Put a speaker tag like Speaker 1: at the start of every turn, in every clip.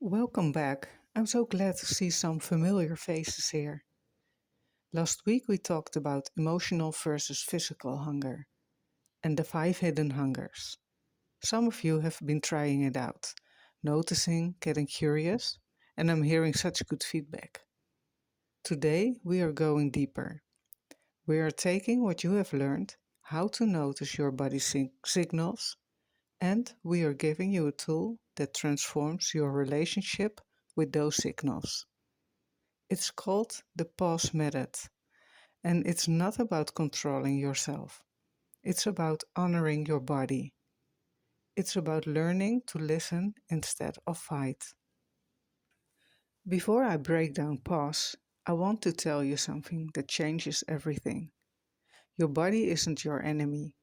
Speaker 1: Welcome back. I'm so glad to see some familiar faces here. Last week we talked about emotional versus physical hunger and the five hidden hungers. Some of you have been trying it out, noticing, getting curious, and I'm hearing such good feedback. Today we are going deeper. We are taking what you have learned, how to notice your body signals, and we are giving you a tool that transforms your relationship with those signals. It's called the pause method, and it's not about controlling yourself. It's about honoring your body. It's about learning to listen instead of fight. Before I break down pause, I want to tell you something that changes everything. Your body isn't your enemy.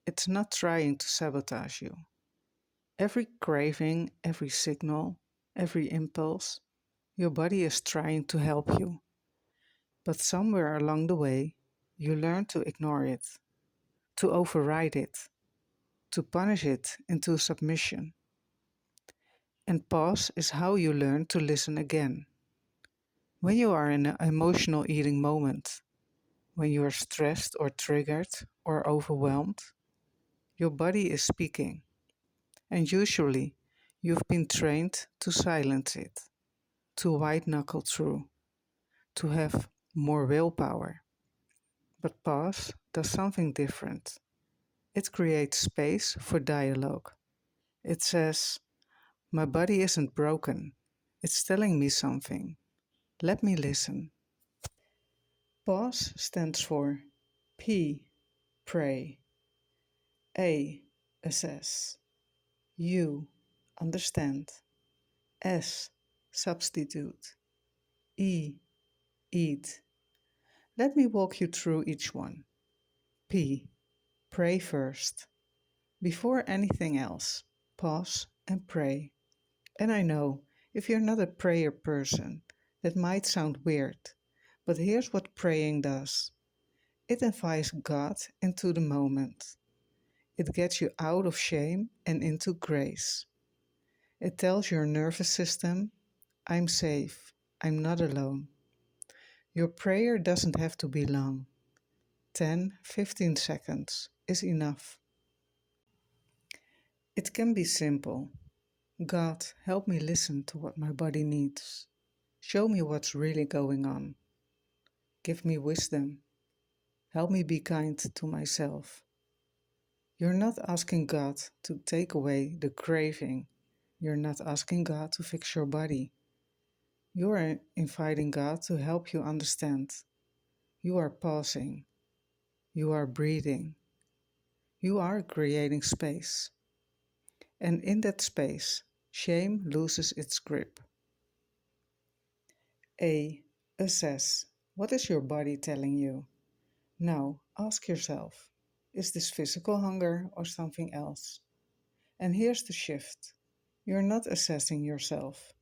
Speaker 1: It's not trying to sabotage you. Every craving, every signal, every impulse, your body is trying to help you. But somewhere along the way, you learn to ignore it, to override it, to punish it into submission. And pause is how you learn to listen again. When you are in an emotional eating moment, when you are stressed or triggered or overwhelmed, your body is speaking. And usually, you've been trained to silence it, to white knuckle through, to have more willpower. But pause does something different. It creates space for dialogue. It says, my body isn't broken. It's telling me something. Let me listen. Pause stands for P, pray, A, assess, U, understand, S, substitute, E, eat. Let me walk you through each one. P, pray first. Before anything else, pause and pray. And I know, if you're not a prayer person, that might sound weird, but here's what praying does. It invites God into the moment. It gets you out of shame and into grace. It tells your nervous system, I'm safe, I'm not alone. Your prayer doesn't have to be long. 10, 15 seconds is enough. It can be simple. God, help me listen to what my body needs. Show me what's really going on. Give me wisdom. Help me be kind to myself. You're not asking God to take away the craving. You're not asking God to fix your body. You are inviting God to help you understand. You are pausing. You are breathing. You are creating space. And in that space, shame loses its grip. A. Assess. What is your body telling you? Now, ask yourself, is this physical hunger or something else? And here's the shift. You're not assessing yourself.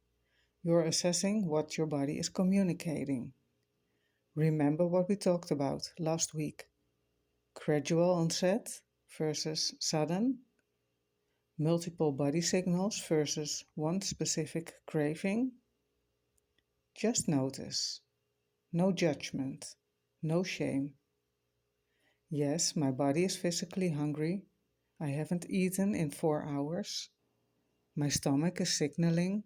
Speaker 1: You're assessing what your body is communicating. Remember what we talked about last week. Gradual onset versus sudden. Multiple body signals versus one specific craving. Just notice. No judgment. No shame. Yes, my body is physically hungry. I haven't eaten in 4 hours. My stomach is signaling.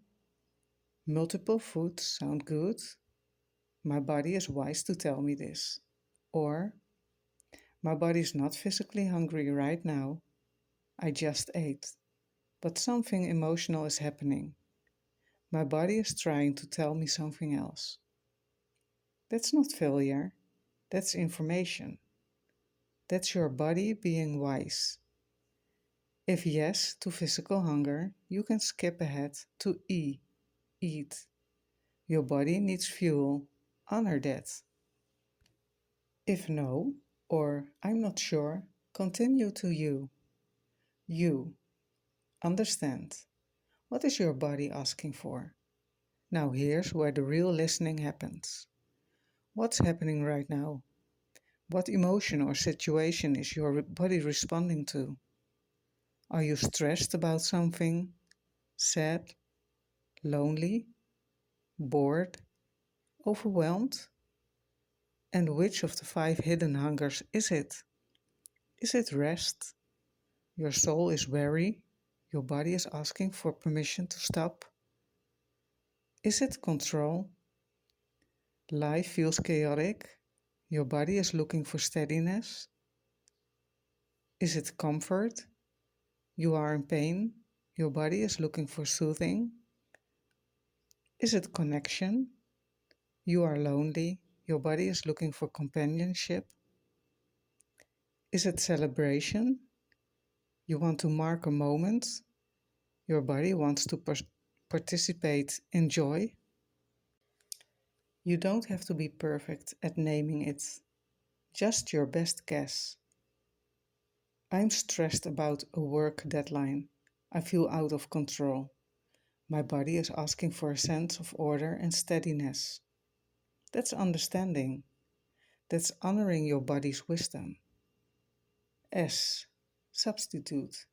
Speaker 1: Multiple foods sound good. My body is wise to tell me this. Or, my body is not physically hungry right now. I just ate. But something emotional is happening. My body is trying to tell me something else. That's not failure. That's information. That's your body being wise. If yes to physical hunger, you can skip ahead to E, eat. Your body needs fuel. Honor that. If no, or I'm not sure, continue to you. You. Understand. What is your body asking for? Now here's where the real listening happens. What's happening right now? What emotion or situation is your body responding to? Are you stressed about something? Sad? lonely, bored, overwhelmed? And which of the five hidden hungers is it? Is it rest? Your soul is weary. Your body is asking for permission to stop. Is it control? Life feels chaotic. Your body is looking for steadiness. Is it comfort? You are in pain. Your body is looking for soothing. Is it connection? You are lonely. Your body is looking for companionship. Is it celebration? You want to mark a moment. Your body wants to participate in joy. You don't have to be perfect at naming it, just your best guess. I'm stressed about a work deadline. I feel out of control. My body is asking for a sense of order and steadiness. That's understanding. That's honoring your body's wisdom. S. Substitute.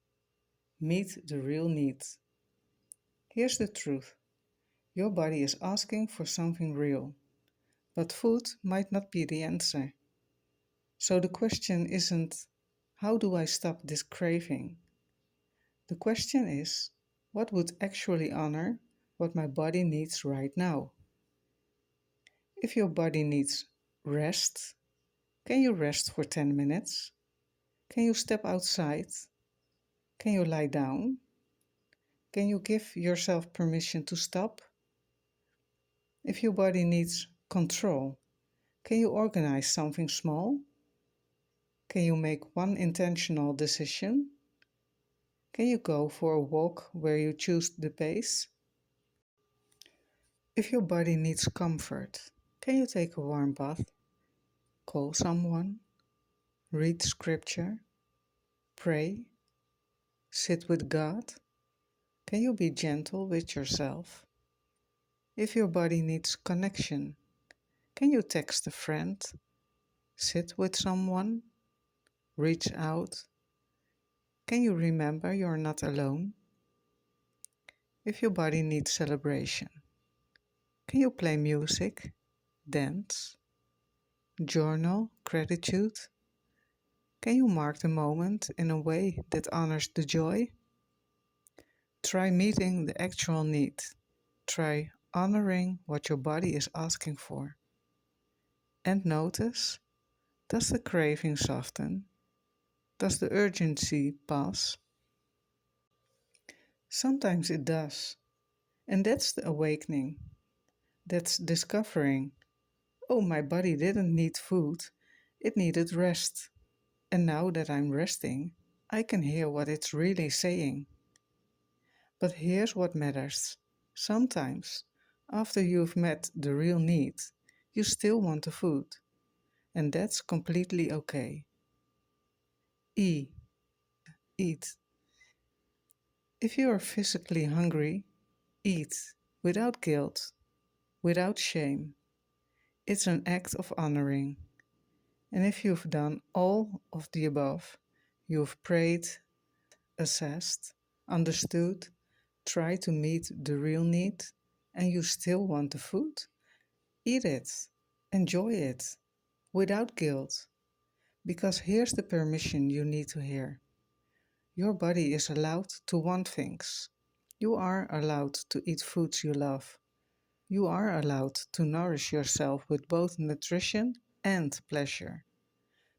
Speaker 1: Meet the real need. Here's the truth. Your body is asking for something real, but food might not be the answer. So the question isn't, how do I stop this craving? The question is, what would actually honor what my body needs right now? If your body needs rest, can you rest for 10 minutes? Can you step outside? Can you lie down? Can you give yourself permission to stop? If your body needs control, can you organize something small? Can you make one intentional decision? Can you go for a walk where you choose the pace? If your body needs comfort, can you take a warm bath, call someone, read scripture, pray, sit with God? Can you be gentle with yourself? If your body needs connection, can you text a friend, sit with someone, reach out? Can you remember you're not alone? If your body needs celebration, can you play music, dance, journal, gratitude? Can you mark the moment in a way that honors the joy? Try meeting the actual need. Try honoring what your body is asking for. And notice, does the craving soften? Does the urgency pass? Sometimes it does. And that's the awakening. That's discovering, oh, my body didn't need food, it needed rest. And now that I'm resting, I can hear what it's really saying. But here's what matters. Sometimes, after you've met the real need, you still want the food. And that's completely okay. E. Eat. If you are physically hungry, eat without guilt, without shame. It's an act of honoring. And if you've done all of the above, you've prayed, assessed, understood, tried to meet the real need, and you still want the food, eat it, enjoy it, without guilt. Because here's the permission you need to hear. Your body is allowed to want things. You are allowed to eat foods you love. You are allowed to nourish yourself with both nutrition and pleasure.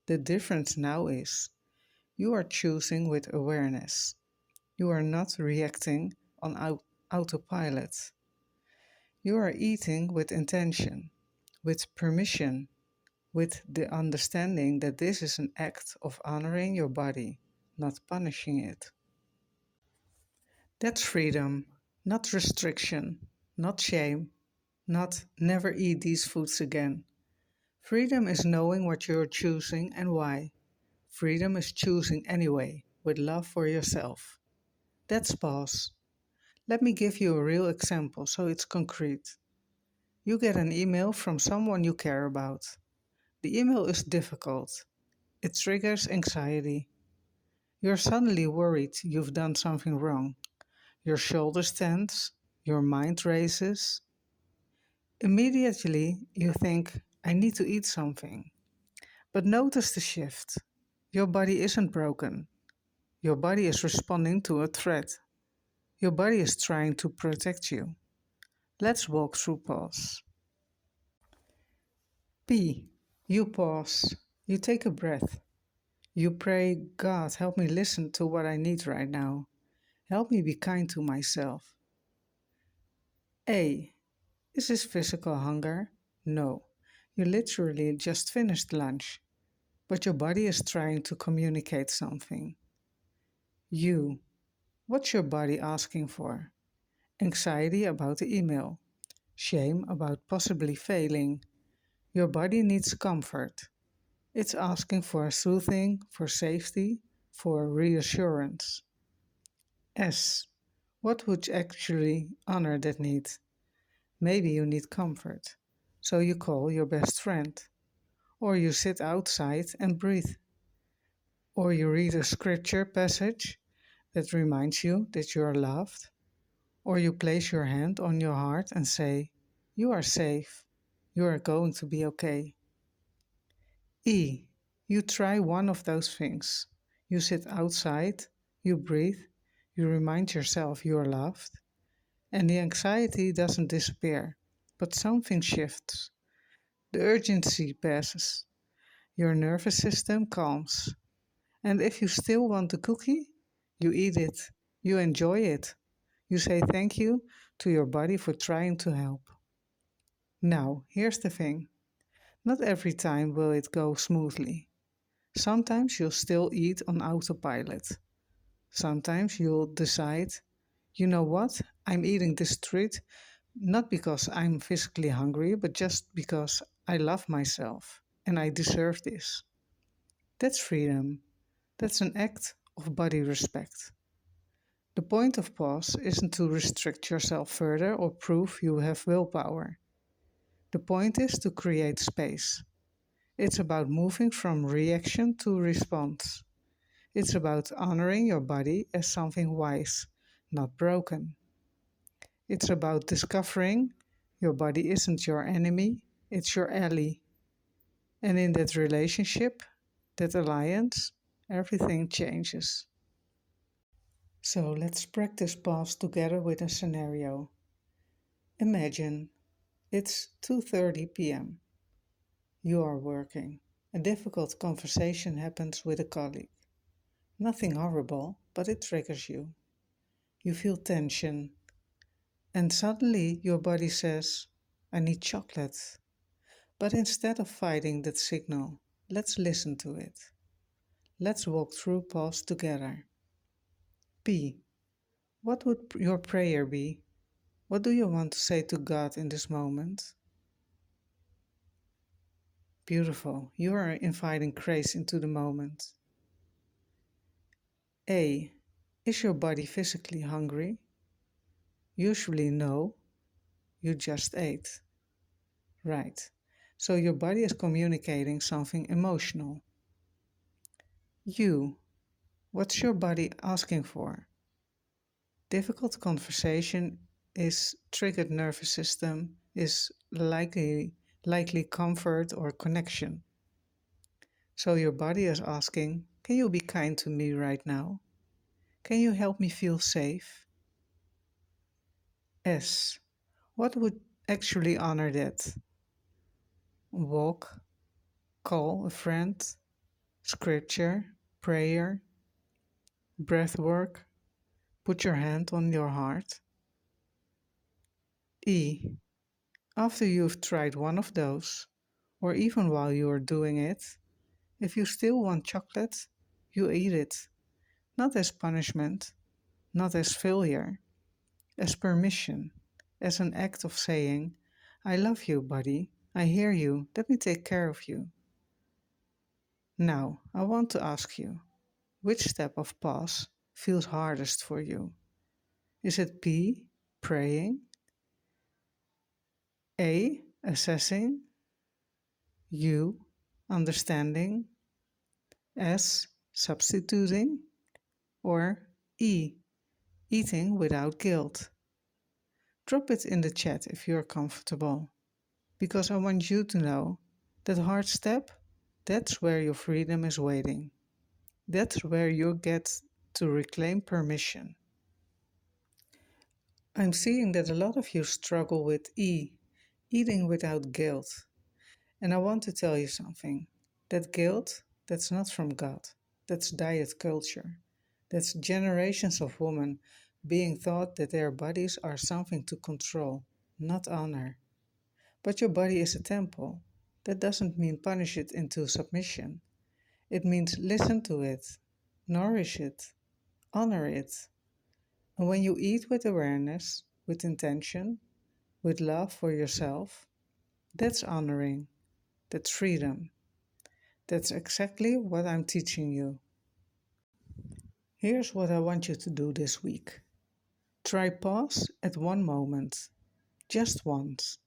Speaker 1: The difference now is you are choosing with awareness. You are not reacting on autopilot. You are eating with intention, with permission, with the understanding that this is an act of honoring your body, not punishing it. That's freedom, not restriction, not shame, not never eat these foods again. Freedom is knowing what you're choosing and why. Freedom is choosing anyway, with love for yourself. That's pause. Let me give you a real example so it's concrete. You get an email from someone you care about. The email is difficult. It triggers anxiety. You're suddenly worried you've done something wrong. Your shoulders tense, your mind races. Immediately you think, I need to eat something. But notice the shift. Your body isn't broken. Your body is responding to a threat. Your body is trying to protect you. Let's walk through pause. P. You pause. You take a breath. You pray, God, help me listen to what I need right now. Help me be kind to myself. A. Is this physical hunger? No. You literally just finished lunch, but your body is trying to communicate something. U. What's your body asking for? Anxiety about the email. Shame about possibly failing. Your body needs comfort. It's asking for soothing, for safety, for reassurance. S. What would actually honor that need? Maybe you need comfort. So you call your best friend. Or you sit outside and breathe. Or you read a scripture passage that reminds you that you are loved. Or you place your hand on your heart and say, you are safe. You are going to be okay. E. You try one of those things. You sit outside, you breathe, you remind yourself you are loved, and the anxiety doesn't disappear, but something shifts. The urgency passes. Your nervous system calms. And if you still want the cookie, you eat it. You enjoy it. You say thank you to your body for trying to help. Now, here's the thing. Not every time will it go smoothly. Sometimes you'll still eat on autopilot. Sometimes you'll decide, you know what, I'm eating this treat not because I'm physically hungry, but just because I love myself and I deserve this. That's freedom. That's an act of body respect. The point of pause isn't to restrict yourself further or prove you have willpower. The point is to create space. It's about moving from reaction to response. It's about honoring your body as something wise, not broken. It's about discovering your body isn't your enemy, it's your ally. And in that relationship, that alliance, everything changes. So let's practice pause together with a scenario. Imagine it's 2:30 p.m. You are working. A difficult conversation happens with a colleague. Nothing horrible, but it triggers you. You feel tension, and suddenly your body says, I need chocolate. But instead of fighting that signal, let's listen to it. Let's walk through pause together. P. What would your prayer be? What do you want to say to God in this moment? Beautiful. You are inviting grace into the moment. A. Is your body physically hungry? Usually no, you just ate. Right. So your body is communicating something emotional. You. What's your body asking for? Difficult conversation is triggered nervous system is likely comfort or connection. So your body is asking, can you be kind to me right now? Can you help me feel safe? S. What would actually honor that? Walk, call a friend, scripture, prayer, breath work, put your hand on your heart. E. After you've tried one of those, or even while you are doing it, if you still want chocolate, you eat it, not as punishment, not as failure, as permission, as an act of saying, I love you, buddy, I hear you, let me take care of you. Now, I want to ask you, which step of pause feels hardest for you? Is it P, praying, A, assessing, U, understanding, S, substituting, or E, eating without guilt? Drop it in the chat if you're comfortable, because I want you to know that hard step, that's where your freedom is waiting. That's where you get to reclaim permission. I'm seeing that a lot of you struggle with eating without guilt. And I want to tell you something. That guilt, that's not from God. That's diet culture. That's generations of women being taught that their bodies are something to control, not honor. But your body is a temple. That doesn't mean punish it into submission. It means listen to it, nourish it, honor it. And when you eat with awareness, with intention, with love for yourself, that's honoring, that's freedom. That's exactly what I'm teaching you. Here's what I want you to do this week. Try pause at one moment, just once.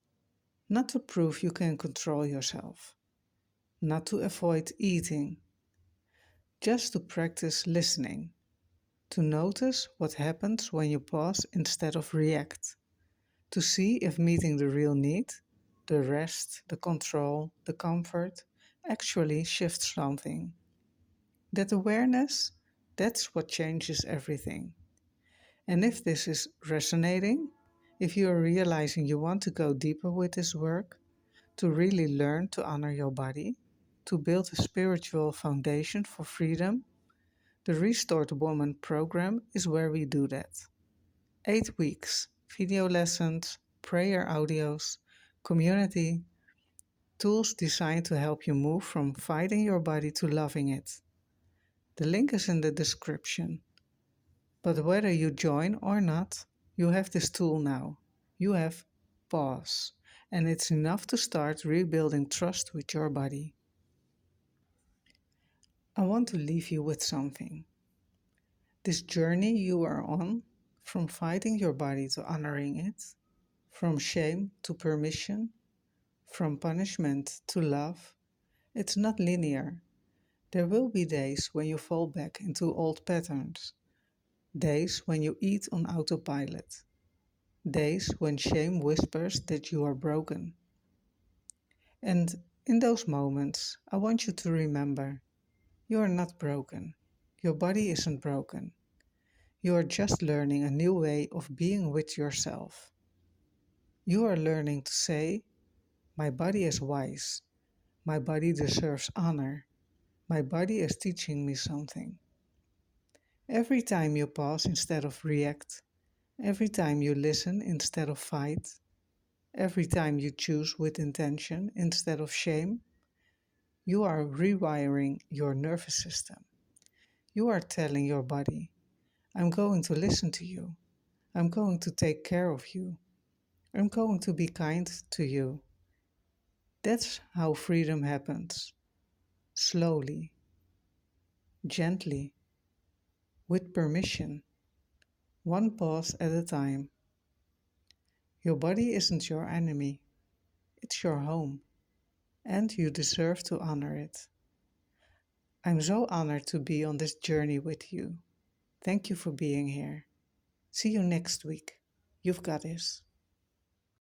Speaker 1: Not to prove you can control yourself, not to avoid eating, just to practice listening, to notice what happens when you pause instead of react, to see if meeting the real need, the rest, the control, the comfort, actually shifts something. That awareness, that's what changes everything. And if this is resonating, if you are realizing you want to go deeper with this work, to really learn to honor your body, to build a spiritual foundation for freedom, the Restored Woman program is where we do that. 8 weeks, video lessons, prayer audios, community, tools designed to help you move from fighting your body to loving it. The link is in the description. But whether you join or not, you have this tool now. You have pause, and it's enough to start rebuilding trust with your body. I want to leave you with something. This journey you are on, from fighting your body to honoring it, from shame to permission, from punishment to love, it's not linear. There will be days when you fall back into old patterns, days when you eat on autopilot, days when shame whispers that you are broken. And in those moments, I want you to remember you are not broken. Your body isn't broken. You are just learning a new way of being with yourself. You are learning to say, my body is wise. My body deserves honor. My body is teaching me something. Every time you pause instead of react, every time you listen instead of fight, every time you choose with intention instead of shame, you are rewiring your nervous system. You are telling your body, I'm going to listen to you. I'm going to take care of you. I'm going to be kind to you. That's how freedom happens. Slowly, gently, with permission, one pause at a time. Your body isn't your enemy. It's your home. And you deserve to honor it. I'm so honored to be on this journey with you. Thank you for being here. See you next week. You've got this.